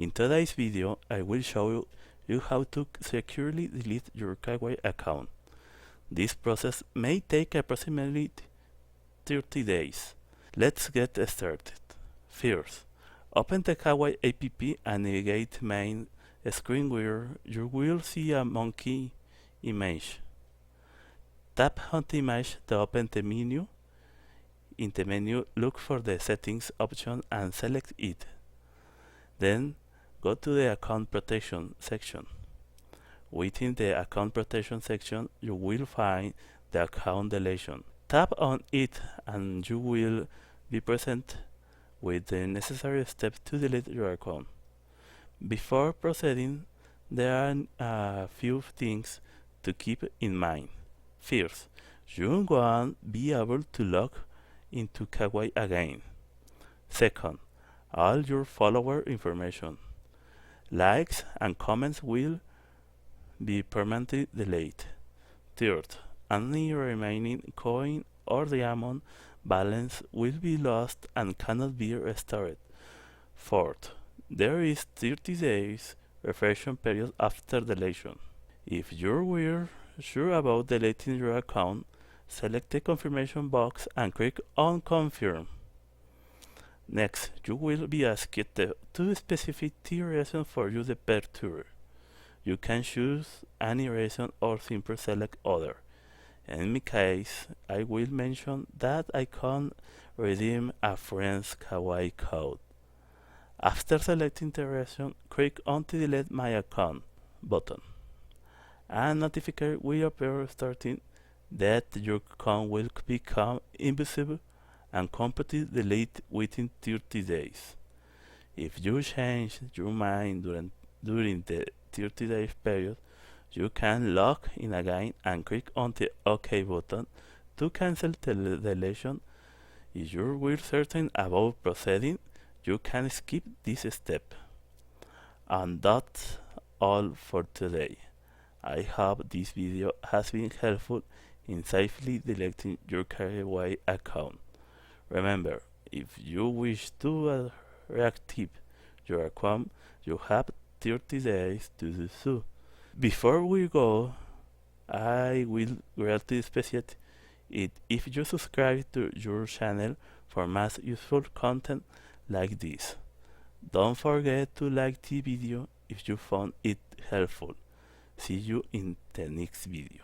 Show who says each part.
Speaker 1: In today's video, I will show you how to securely delete your Kwai account. This process may take approximately 30 days. Let's get started. First, open the Kwai app and navigate main screen where you will see a monkey image. Tap on the image to open the menu. In the menu, look for the settings option and select it. Then go to the account protection section. Within the account protection section, you will find the account deletion. Tap on it and you will be presented with the necessary steps to delete your account. Before proceeding, there are a few things to keep in mind. First, you won't be able to log into Kwai again. Second, all your follower information, likes and comments will be permanently deleted. Third, any remaining coin or diamond balance will be lost and cannot be restored. Fourth, there is 30 days reflection period after deletion. If you were sure about deleting your account, select the confirmation box and click on confirm. Next, you will be asked to specify the reason for your departure. You can choose any reason or simply select other. In my case, I will mention that I can redeem a friend's Kwai code. After selecting the reason, click on the delete my account button. A notification will appear starting that your account will become invisible and completely delete within 30 days. If you change your mind during the 30 days period, you can log in again and click on the OK button to cancel the deletion. If you were certain about proceeding, you can skip this step. And that's all for today. I hope this video has been helpful in safely deleting your Kwai account. Remember, if you wish to reactivate your account, you have 30 days to do so. Before we go, I will greatly appreciate it if you subscribe to your channel for more useful content like this. Don't forget to like the video if you found it helpful. See you in the next video.